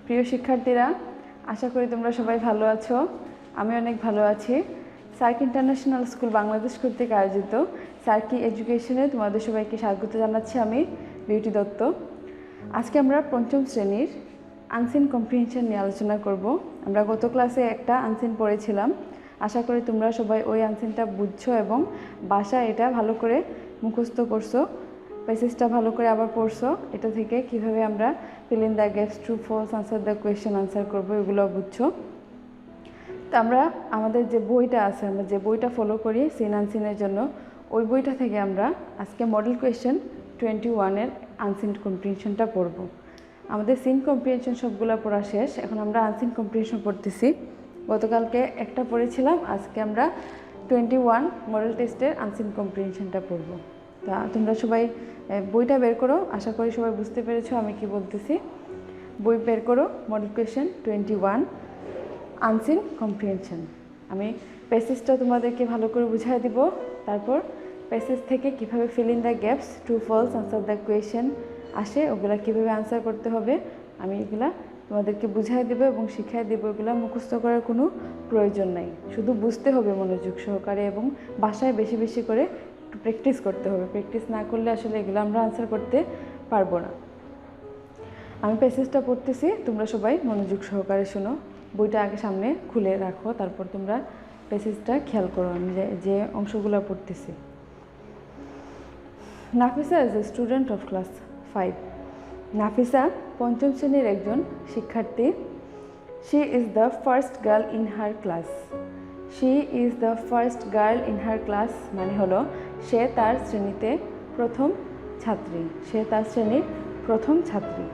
প্রিয় শিক্ষার্থীরা, আশা করি তোমরা সবাই ভালো আছো। আমি অনেক ভালো আছি। সার্ক ইন্টারন্যাশনাল স্কুল বাংলাদেশ কর্তৃক আয়োজিত সার্কি এডুকেশনে তোমাদের সবাইকে স্বাগত জানাচ্ছি। আমি বিউটি দত্ত। আজকে আমরা পঞ্চম শ্রেণীর আনসিন কম্প্রিহেনশন নিয়ে আলোচনা করব। আমরা গত ক্লাসে একটা আনসিন পড়েছিলাম। আশা করি তোমরা সবাই ওই আনসিনটা বুঝছো এবং বাসায় এটা ভালো করে মুখস্থ করছো, প্যাসেজটা ভালো করে আবার পড়ছো। এটা থেকে কিভাবে আমরা fill in the gaps, true false, answer the question answer করবো, এগুলো বুঝছো। তো আমরা আমাদের যে বইটা আছে, আমরা যে বইটা ফলো করি সিন আনসিনের জন্য, ওই বইটা থেকে আমরা আজকে মডেল কোয়েশ্চেন 21-এর আনসিন কম্প্রিহেনশনটা পড়ব। আমাদের সিন কম্প্রিহেনশন সবগুলো পড়া শেষ, এখন আমরা আনসিন কম্প্রিহেনশন পড়তেছি। গতকালকে একটা পড়েছিলাম, আজকে আমরা 21 মডেল টেস্টের আনসিন কম্প্রিহেনশনটা পড়ব। তা তোমরা সবাই বইটা বের করো। আশা করি সবাই বুঝতে পেরেছো আমি কি বলতেছি। বই বের করো, মডেল কোয়েশ্চেন 21 আনসিন কম্প্রিহেনশন। আমি প্যাসেজটা তোমাদেরকে ভালো করে বুঝিয়ে দিব, তারপর প্যাসেজ থেকে কিভাবে fill in the gaps, true false, answer the question আসে, ওগুলা কিভাবে আনসার করতে হবে আমি এগুলা তোমাদেরকে বুঝিয়ে দেবো এবং শিখিয়ে দেবো। এগুলো মুখস্থ করার কোনো প্রয়োজন নাই, শুধু বুঝতে হবে মনোযোগ সহকারে এবং বাসায় বেশি বেশি করে প্র্যাকটিস করতে হবে। প্র্যাকটিস না করলে আসলে এগুলো আমরা আনসার করতে পারবো না। আমি প্যাসেজটা পড়তেছি, তোমরা সবাই মনোযোগ সহকারে শোনো। বইটা আগে সামনে খুলে রাখো, তারপর তোমরা প্যাসেজটা খেয়াল করো আমি যে অংশগুলো পড়তেছি। Nafisa is a student of class 5। Nafisa পঞ্চম শ্রেণীর একজন শিক্ষার্থী। She is the first girl in her class. She is the first girl in her class মানে হলো সে তার শ্রেণীতে প্রথম ছাত্রী। সে তার শ্রেণীর প্রথম ছাত্রী।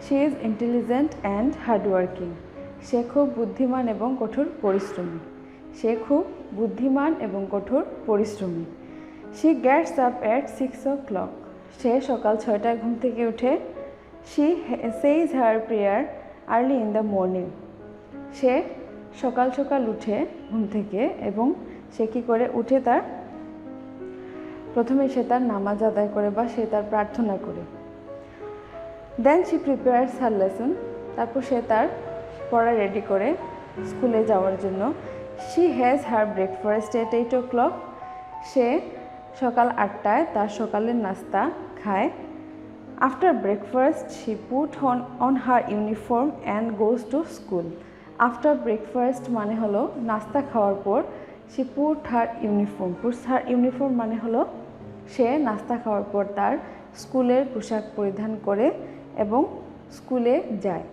She is intelligent and hardworking. সে খুব বুদ্ধিমান এবং কঠোর পরিশ্রমী। সে খুব বুদ্ধিমান এবং কঠোর পরিশ্রমী। She gets up at 6 o'clock। সে সকাল 6টায় ঘুম থেকে উঠে। She says her prayer early in the morning. সে সকাল সকাল উঠে ঘুম থেকে এবং সে কী করে উঠে, তার প্রথমে সে তার নামাজ আদায় করে বা সে তার প্রার্থনা করে। Then she prepares her lesson. তারপর সে তার পড়া রেডি করে স্কুলে যাওয়ার জন্য। She has her breakfast at 8 o'clock। সে সকাল 8টায় তার সকালের নাস্তা খায়। After breakfast she put on her uniform and goes to school. After breakfast মানে হলো নাস্তা খাওয়ার পর। She put her uniform. Puts her uniform মানে হলো সে নাস্তা খাওয়ার পর তার স্কুলের পোশাক পরিধান করে এবং স্কুলে যায়।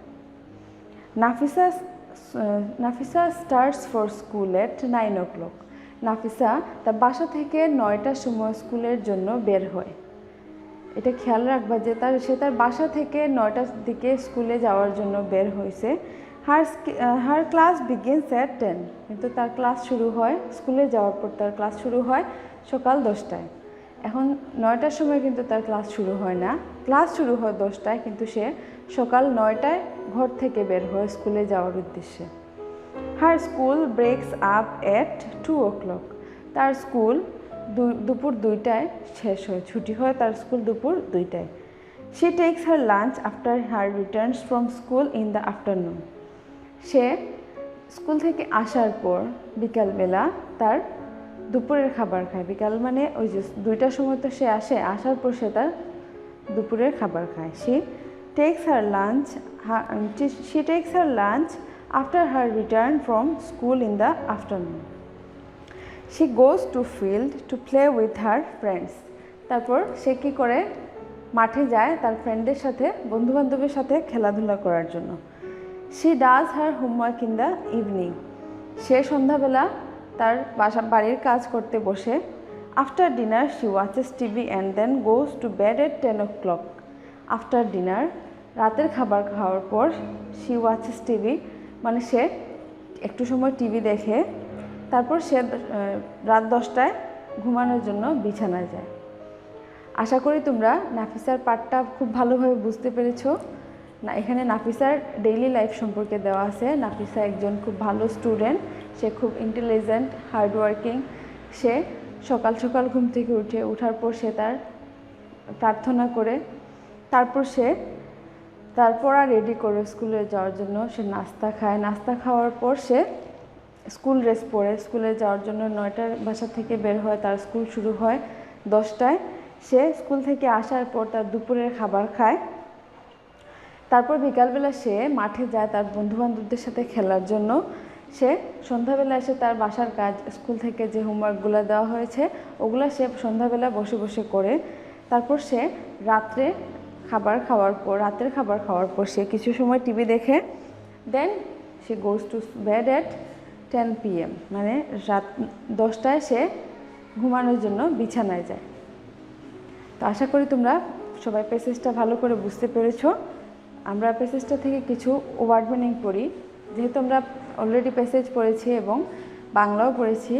Nafisa starts for school at 9 o'clock। Nafisa তার বাসা থেকে 9টার সময় স্কুলের জন্য বের হয়। এটা খেয়াল রাখবা যে সে তার বাসা থেকে 9টার দিকে স্কুলে যাওয়ার জন্য বের হয়েছে। হার ক্লাস বিগিনস এট 10। কিন্তু তার ক্লাস শুরু হয়, স্কুলে যাওয়ার পর তার ক্লাস শুরু হয় সকাল 10টায়। এখন 9টার সময় কিন্তু তার ক্লাস শুরু হয় না, ক্লাস শুরু হয় 10টায়, কিন্তু সে সকাল 9টায় ঘর থেকে বের হয় স্কুলে যাওয়ার উদ্দেশ্যে। হার স্কুল ব্রেকস আপ এট 2 o'clock। তার স্কুল দুপুর 2টায় শেষ হয়, ছুটি হয় তার স্কুল দুপুর 2টায়। She takes her lunch after her returns from school in the afternoon. সে স্কুল থেকে আসার পর বিকালবেলা তার দুপুরের খাবার খায়। বিকাল মানে ওই যে 2টার সময় তো সে আসে, আসার পর সে তার দুপুরের খাবার খায়। She takes her lunch after her return from school in the afternoon. She goes to field to play with her friends. তারপর সে কী করে, মাঠে যায় তার ফ্রেন্ডদের সাথে, বন্ধুবান্ধবের সাথে খেলাধুলা করার জন্য। She does her homework in the evening. সে সন্ধ্যাবেলা তার বাড়ির কাজ করতে বসে। After dinner she watches TV and then goes to bed at 10 o'clock। After dinner রাতের খাবার খাওয়ার পর শি ওয়াচেস টিভি মানে সে একটু সময় টিভি দেখে, তারপর সে রাত 10টায় ঘুমানোর জন্য বিছানায় যায়। আশা করি তোমরা নাফিসার পার্টটা খুব ভালোভাবে বুঝতে পেরেছো। না, এখানে নাফিসার ডেইলি লাইফ সম্পর্কে দেওয়া আছে। নাফিসা একজন খুব ভালো স্টুডেন্ট, সে খুব ইন্টেলিজেন্ট, হার্ডওয়ার্কিং। সে সকাল সকাল ঘুম থেকে ওঠার পর সে তার প্রার্থনা করে, তারপর সে তারপর আর রেডি করে স্কুলে যাওয়ার জন্য সে নাস্তা খায়, নাস্তা খাওয়ার পর সে স্কুল ড্রেস পরে স্কুলে যাওয়ার জন্য 9টার বাসা থেকে বের হয়, তার স্কুল শুরু হয় 10টায়। সে স্কুল থেকে আসার পর তার দুপুরের খাবার খায়, তারপর বিকালবেলা সে মাঠে যায় তার বন্ধুবান্ধবদের সাথে খেলার জন্য। সে সন্ধ্যাবেলা এসে তার বাসার কাজ, স্কুল থেকে যে হোমওয়ার্কগুলো দেওয়া হয়েছে ওগুলো সে সন্ধ্যাবেলা বসে বসে করে। তারপর সে রাত্রের খাবার খাওয়ার পর সে কিছু সময় টিভি দেখে। দেন সে goes to bed at 10 PM, মানে রাত 10টায় সে ঘুমানোর জন্য বিছানায় যায়। তো আশা করি তোমরা সবাই প্যাসেজটা ভালো করে বুঝতে পেরেছো। আমরা প্যাসেজটা থেকে কিছু ওয়ার্ড মিনিং পড়ি, যেহেতু আমরা অলরেডি প্যাসেজ পড়েছি এবং বাংলাও পড়েছি,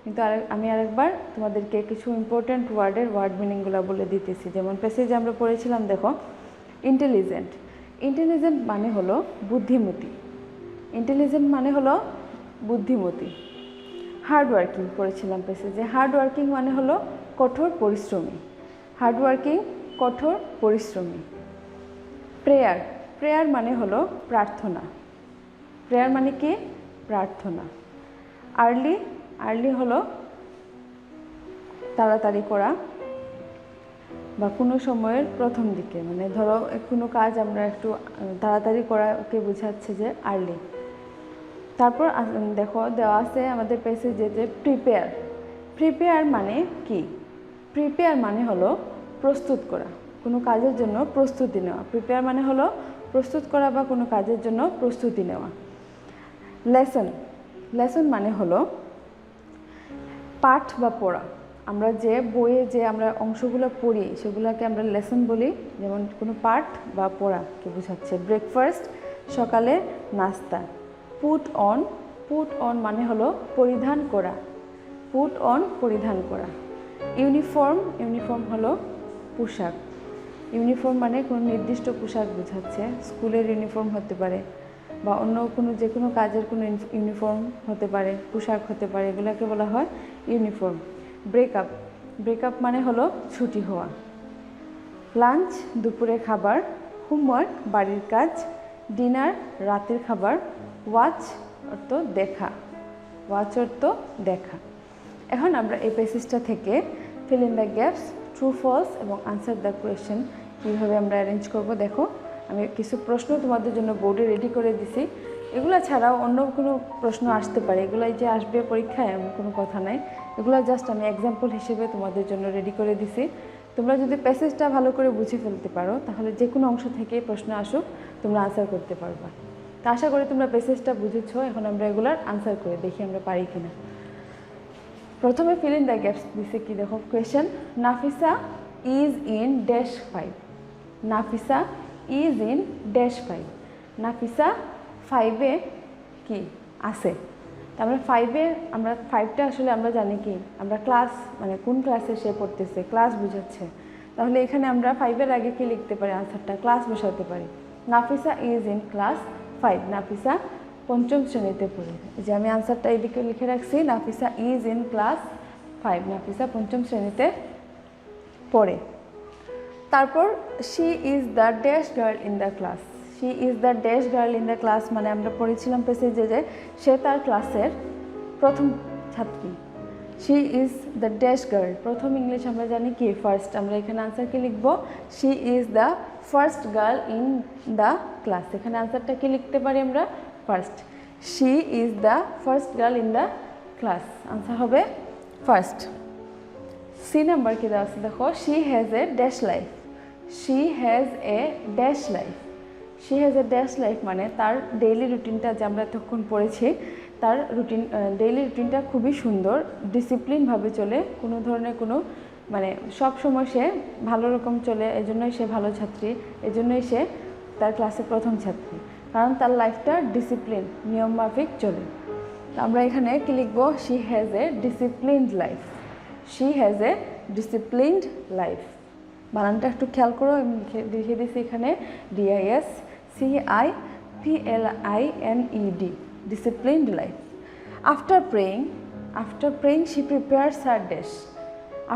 কিন্তু আমি আরেকবার তোমাদেরকে কিছু ইম্পর্ট্যান্ট ওয়ার্ডের ওয়ার্ড মিনিংগুলো বলে দিতেছি। যেমন প্যাসেজে আমরা পড়েছিলাম, দেখো ইন্টেলিজেন্ট। ইন্টেলিজেন্ট মানে হলো বুদ্ধিমতী, ইন্টেলিজেন্ট মানে হলো বুদ্ধিমতী। হার্ড ওয়ার্কিং পড়েছিলাম প্যাসেজে, হার্ড ওয়ার্কিং মানে হলো কঠোর পরিশ্রমী, হার্ড ওয়ার্কিং কঠোর পরিশ্রমী। প্রেয়ার, প্রেয়ার মানে হলো প্রার্থনা, প্রেয়ার মানে কি? প্রার্থনা। আর্লি, আর্লি হলো তাড়াতাড়ি করা বা কোনো সময়ের প্রথম দিকে, মানে ধরো কোনো কাজ আমরা একটু তাড়াতাড়ি করাকে বোঝাচ্ছে যে আর্লি। তারপর দেখো দেওয়া আছে আমাদের প্যাসেজে যে প্রিপেয়ার। প্রিপেয়ার মানে কি? প্রিপেয়ার মানে হলো প্রস্তুত করা, কোনো কাজের জন্য প্রস্তুতি নেওয়া। প্রিপেয়ার মানে হলো প্রস্তুত করা বা কোনো কাজের জন্য প্রস্তুতি নেওয়া। লেসন, লেসন মানে হলো পাঠ বা পড়া। আমরা যে বইয়ে যে আমরা অংশগুলো পড়ি সেগুলোকে আমরা লেসন বলি, যেমন কোনো পাঠ বা পড়াকে বোঝাচ্ছে। ব্রেকফাস্ট, সকালে নাস্তা। পুট অন, পুট অন মানে হলো পরিধান করা, পুট অন পরিধান করা। ইউনিফর্ম, ইউনিফর্ম হলো পোশাক। ইউনিফর্ম মানে কোনো নির্দিষ্ট পোশাক বোঝাচ্ছে, স্কুলের ইউনিফর্ম হতে পারে বা অন্য কোনো যে কোনো কাজের কোনো ইউনিফর্ম হতে পারে, পোশাক হতে পারে, এগুলোকে বলা হয় ইউনিফর্ম। ব্রেকআপ, ব্রেকআপ মানে হলো ছুটি হওয়া। লাঞ্চ, দুপুরে খাবার। হোমওয়ার্ক, বাড়ির কাজ। ডিনার, রাতের খাবার। ওয়াচ অর্থ দেখা, ওয়াচ অর্থ দেখা। এখন আমরা এই প্যাসেজটা থেকে fill in the gaps, true false এবং আনসার দ্য কোয়েশ্চেন কীভাবে আমরা অ্যারেঞ্জ করব। দেখো আমি কিছু প্রশ্ন তোমাদের জন্য বোর্ডে রেডি করে দিছি। এগুলো ছাড়াও অন্য কোনো প্রশ্ন আসতে পারে, এগুলাই যে আসবে পরীক্ষায় এমন কোনো কথা নাই। এগুলো জাস্ট আমি এক্সাম্পল হিসেবে তোমাদের জন্য রেডি করে দিছি। তোমরা যদি প্যাসেজটা ভালো করে বুঝে ফেলতে পারো তাহলে যে কোনো অংশ থেকে প্রশ্ন আসুক তোমরা আনসার করতে পারবা। তা আশা করি তোমরা প্যাসেজটা বুঝেছো। এখন আমরা এগুলার আনসার করে দেখি আমরা পারি কিনা। প্রথমে ফিল ইন দ্য গ্যাপস দিছে কি, দেখো question. Nafisa is in dash 5, Nafisa is in dash 5। Nafisa 5-এ কি আছে? আমরা 5-এ, আমরা 5টা আসলে আমরা জানি কি, আমরা ক্লাস মানে কোন ক্লাসে সে পড়তেছে, ক্লাস বুঝাচ্ছে। তাহলে এখানে আমরা 5-এর আগে কি লিখতে পারি? আনসারটা ক্লাস বসাতে পারি। Nafisa is in class 5, Nafisa 5ম শ্রেণীতে পড়ে। যে আমি আনসারটা এদিকে লিখে রাখছি, Nafisa is in class 5, Nafisa 5ম শ্রেণীতে পড়ে। তারপর she is the dash girl in the class. She is the dash girl in the class মানে আমরা পড়েছিলাম প্যাসেজে যে সে তার ক্লাসের প্রথম ছাত্রী। She is the dash girl, প্রথম ইংলিশ আমরা জানি কি ফার্স্ট। আমরা এখানে আনসার কি লিখব? She is the first girl in the class. এখানে আনসারটা কি লিখতে পারি আমরা? First. She is the first girl in the class, answer হবে ফার্স্ট। সি নাম্বার কি দেওয়া আছে দেখো, she has a dash life. She has a dash life. She has a dash life মানে তার ডেইলি রুটিনটা যে আমরা এতক্ষণ পড়েছি, তার রুটিন ডেইলি রুটিনটা খুবই সুন্দর, ডিসিপ্লিনভাবে চলে, কোনো ধরনের কোনো মানে সব সময় সে ভালো রকম চলে, এজন্যই সে ভালো ছাত্রী, এজন্যই সে তার ক্লাসের প্রথম ছাত্রী, কারণ তার লাইফটা ডিসিপ্লিন নিয়ম মাফিক চলে। তো আমরা এখানে কি লিখবো? She has a disciplined life. She has a disciplined life. বানানটা একটু খেয়াল করো, আমি লিখে দিয়েছি এখানে DISCIPLINED, disciplined life. After praying she prepares her dash.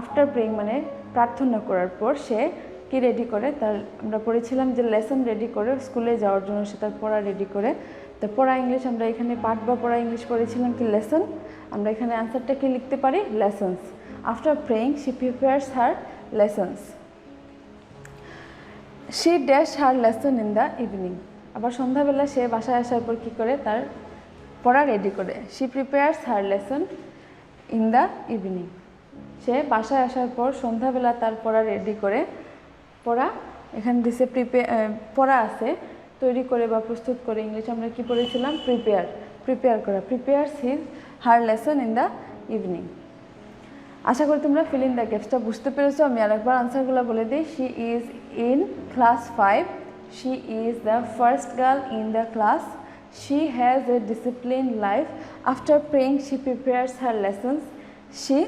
After praying মানে প্রার্থনা করার পর সে কি রেডি করে, তার আমরা পড়েছিলাম যে লেসন রেডি করে স্কুলে যাওয়ার জন্য সে তার পড়া রেডি করে। তো পড়া ইংলিশ আমরা এখানে পাঠ বা পড়া ইংলিশ পড়েছিলাম কি লেসন, আমরা এখানে আনসারটা কি লিখতে পারি lessons. After praying she prepares her lessons. She dash her lesson in the evening. আবার সন্ধ্যাবেলা সে বাসায় আসার পর কী করে তার পড়া রেডি করে। She prepares her lesson in the evening. সে বাসায় আসার পর সন্ধ্যাবেলা তার পড়া রেডি করে। পড়া এখানে দিছে পড়া আছে তৈরি করে বা প্রস্তুত করে, ইংলিশ আমরা কি পড়েছিলাম প্রিপেয়ার করা। Prepares her lesson in the evening. আশা করি তোমরা ফিল ইন দ্য গ্যাপসটা বুঝতে পেরেছো। আমি আরেকবার আনসারগুলো বলে দিই। She is in class 5, she is the first girl in the class, she has a discipline life, after praying she prepares her lessons, she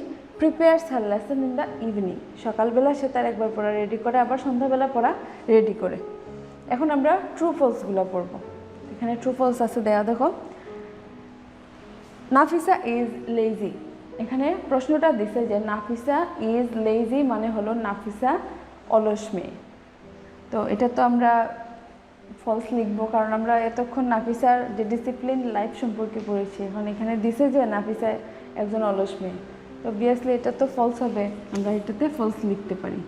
prepares her lesson in the evening. সকালবেলা সে তার একবার পড়া রেডি করে, আবার সন্ধ্যাবেলা পড়া ready করে। এখন আমরা ট্রু ফলসগুলো পড়ব। এখানে ট্রু ফলস আছে দেয়া, দেখো। Nafisa is lazy. এখানে প্রশ্নটা দিছে যে নাফিসা ইজ লেজি মানে হলো নাফিসা অলস মেয়ে। তো এটা তো আমরা ফলস লিখবো, কারণ আমরা এতক্ষণ নাফিসার যে ডিসিপ্লিন লাইফ সম্পর্কে পড়েছি। এখন এখানে দিছে যে নাফিসা একজন অলস মেয়ে, তো অবভিয়াসলি এটা তো ফলস হবে। আমরা এটাতে ফলস লিখতে পারি,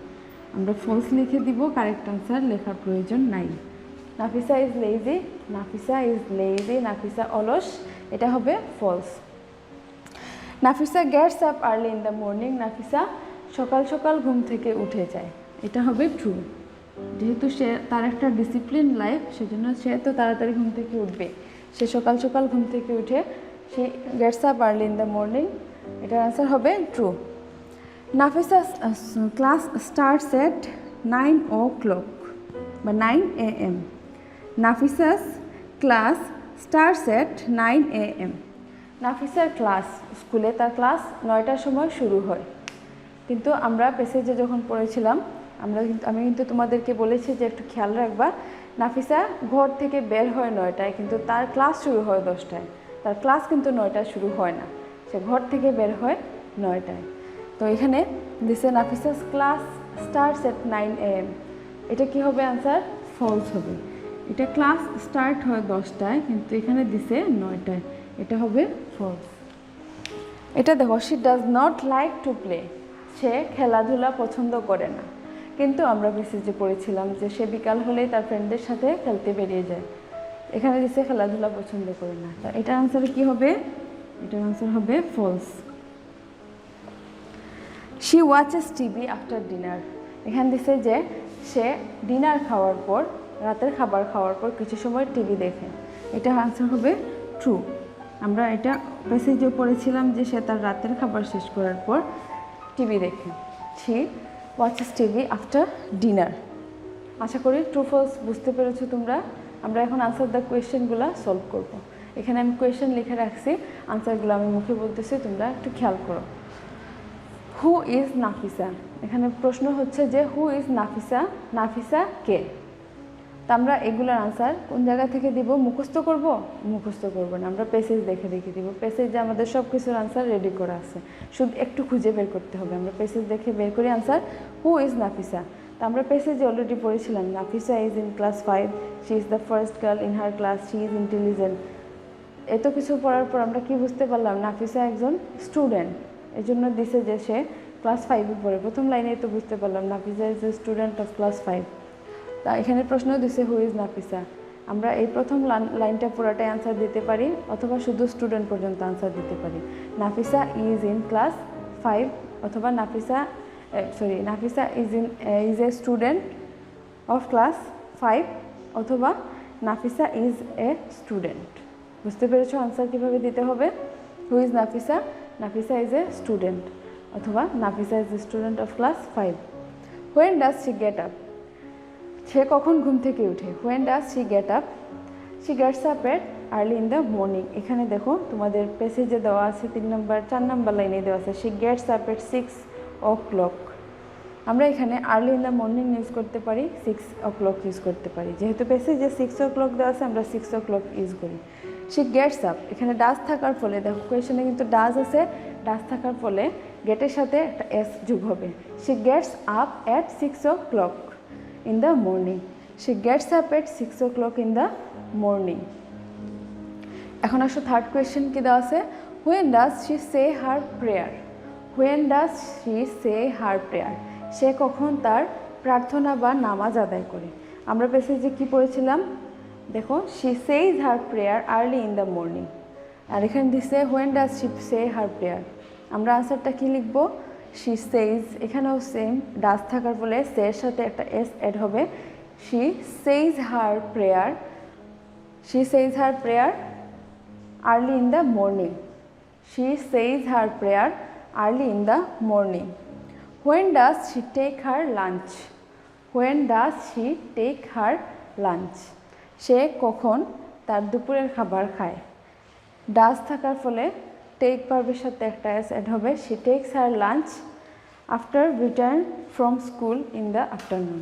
আমরা ফলস লিখে দিব, কারেক্ট আনসার লেখার প্রয়োজন নাই। Nafisa is lazy, Nafisa is lazy, Nafisa অলস, এটা হবে false. Nafisa gets up early in the morning, Nafisa সকাল সকাল ঘুম থেকে উঠে যায়, এটা হবে ট্রু। যেহেতু সে তার একটা ডিসিপ্লিন লাইফ, সেজন্য সে তো তাড়াতাড়ি ঘুম থেকে উঠবে। সে সকাল সকাল ঘুম থেকে উঠে, সে gets up early in the morning, এটার আনসার হবে true. Nafisa class starts at 9 o'clock বা 9 AM। Nafisa's class starts at 9 AM। নাফিসার ক্লাস, স্কুলে তার ক্লাস 9টার সময় শুরু হয়। কিন্তু আমরা প্যাসেজে যখন পড়েছিলাম আমি কিন্তু তোমাদেরকে বলেছি যে একটু খেয়াল রাখবা, নাফিসা ঘর থেকে বের হয় 9টায়, কিন্তু তার ক্লাস শুরু হয় 10টায়। তার ক্লাস কিন্তু 9টায় শুরু হয় না, সে ঘর থেকে বের হয় 9টায়। তো এখানে দিছে নাফিসাস ক্লাস স্টার্টস এট 9 AM, এটা কি হবে আনসার ফলস হবে। এটা ক্লাস স্টার্ট হয় 10টায়, কিন্তু এখানে দিছে 9টায়, এটা হবে ফলস। এটা দেখো, she does not like to play, সে খেলাধুলা পছন্দ করে না। কিন্তু আমরা মেসেজে পড়েছিলাম যে সে বিকাল হলেই তার ফ্রেন্ডদের সাথে খেলতে বেরিয়ে যায়। এখানে দিছে খেলাধুলা পছন্দ করে না, তো এটার আনসার কি হবে? এটার আনসার হবে false. She watches TV after dinner, এখানে দিছে যে সে ডিনার খাওয়ার পর, রাতের খাবার খাওয়ার পর কিছু সময় টিভি দেখে, এটার আনসার হবে ট্রু। আমরা এটা মেসেজে পড়েছিলাম যে সে তার রাতের খাবার শেষ করার পর টিভি দেখে। She watches TV after dinner. আশা করি ট্রু ফলস বুঝতে পেরেছো তোমরা। আমরা এখন আনসার দ্য কোয়েশ্চেনগুলো সলভ করব। এখানে আমি কোয়েশ্চেন লিখে রাখছি, আনসারগুলো আমি মুখে বলতেছি, তোমরা একটু খেয়াল করো। হু ইজ নাফিসা, এখানে প্রশ্ন হচ্ছে যে হু ইজ নাফিসা, নাফিসা কে? তা আমরা এগুলোর আনসার কোন জায়গা থেকে দিব? মুখস্থ করব? মুখস্থ করব না, আমরা প্যাসেজ দেখে দেখে দিব। প্যাসেজে আমাদের সব কিছুর আনসার রেডি করা আছে, শুধু একটু খুঁজে বের করতে হবে। আমরা প্যাসেজ দেখে বের করি আনসার হু ইজ নাফিসা। তা আমরা প্যাসেজে অলরেডি পড়েছিলাম Nafisa is in class 5, she is the first girl in her class, she is intelligent. এত কিছু পড়ার পর আমরা কি বুঝতে পারলাম? নাফিসা একজন স্টুডেন্ট, এই জন্য দিছে যে সে ক্লাস 5-এ পড়ে। প্রথম লাইনে তো বুঝতে পারলাম Nafisa is a student of class 5। তা এখানে প্রশ্ন দিছে হু ইজ নাফিসা। আমরা এই প্রথম লাইনটা পুরোটাই আনসার দিতে পারি, অথবা শুধু স্টুডেন্ট পর্যন্ত আনসার দিতে পারি। নাফিসা ইজ ইন ক্লাস 5, অথবা Nafisa is a student of class 5, অথবা নাফিসা ইজ এ স্টুডেন্ট। বুঝতে পেরেছো আনসার কীভাবে দিতে হবে? Who is Nafisa, Nafisa is a student, অথবা Nafisa is a student of class 5। When does she get up, সে কখন ঘুম থেকে উঠে? When does she get up, she gets up at early in the morning. এখানে দেখো তোমাদের প্যাসেজে দেওয়া আছে 4 নাম্বার লাইনে দেওয়া আছে she gets up at 6 o'clock। আমরা এখানে early in the morning use করতে পারি, 6 o'clock ইউজ করতে পারি। যেহেতু প্যাসেজে 6 o'clock দেওয়া আছে, আমরা 6 o'clock ইউজ করি। শি গেটস আপ, এখানে ডাজ থাকার ফলে, দেখো কোয়েশনে কিন্তু ডাজ আছে, ডাজ থাকার ফলে গেটের সাথে একটা এস যোগ হবে। She gets up at 6 o'clock। in the morning. She gets up at 6 o'clock in the morning. এখন আসো থার্ড কোয়েশ্চেন কি দেওয়া আছে, when does she say her prayer? when does she say her prayer? সে কখন তার প্রার্থনা বা নামাজ আদায় করে। আমরা প্যাসেজে কি পড়েছিলাম দেখো, she says her prayer early in the morning, আর এখানে দিছে when does she say her prayer। আমরা আনসারটা কি লিখব, she says, এখানেও সেম ডাজ থাকার ফলে সে এর সাথে একটা এস অ্যাড হবে, she says her prayer, she says her prayer early in the morning, she says her prayer early in the morning. when does she take her lunch? when does she take her lunch? সে কখন তার দুপুরের খাবার খায়। Does থাকার ফলে take ভার্বের সাথে একটা এস অ্যাড হবে, she takes her lunch after return from school in the afternoon,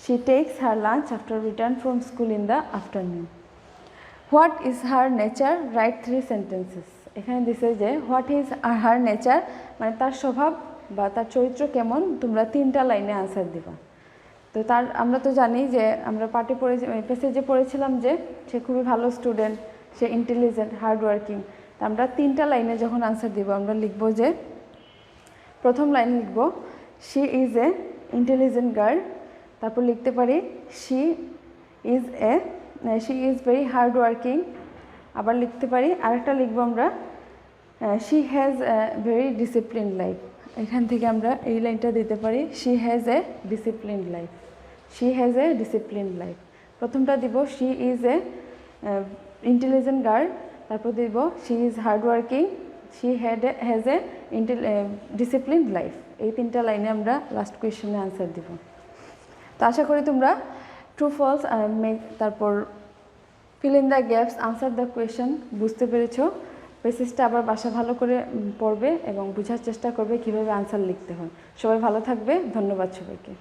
she takes her lunch after return from school in the afternoon. what is her nature? write 3 sentences. এখানে দিছে যে what is her nature, মানে তার স্বভাব বা তার চরিত্র কেমন, তোমরা 3টা লাইনে আনসার দিবা। তো তার আমরা তো জানি যে আমরা পাঠে প্যাসেজে পড়েছিলাম যে সে খুবই ভালো স্টুডেন্ট, সে ইন্টেলিজেন্ট, হার্ড ওয়ার্কিং। তো আমরা 3টা লাইনে যখন আনসার দিব আমরা লিখব যে প্রথম লাইন লিখব she is a intelligent girl, তারপর লিখতে পারি she is very hard working, আবার লিখতে পারি আরেকটা লিখব আমরা she has a very discipline life. এখান থেকে আমরা এই লাইনটা দিতে পারি she has a discipline life, she has a discipline life. প্রথমটা দিব she is a intelligent girl, তারপর দিব she is hard working, she has a discipline life. এই 3টা লাইনে আমরা লাস্ট কোয়েশ্চেনে আনসার দিব। তো আশা করি তোমরা ট্রু ফলস তারপর feel in the gaps, answer the question বুঝতে পেরেছো। প্যাসেজটা আবার বাসা ভালো করে পড়বে এবং বোঝার চেষ্টা করবে কীভাবে আনসার লিখতে হয়। সবাই ভালো থাকবে, ধন্যবাদ সবাইকে।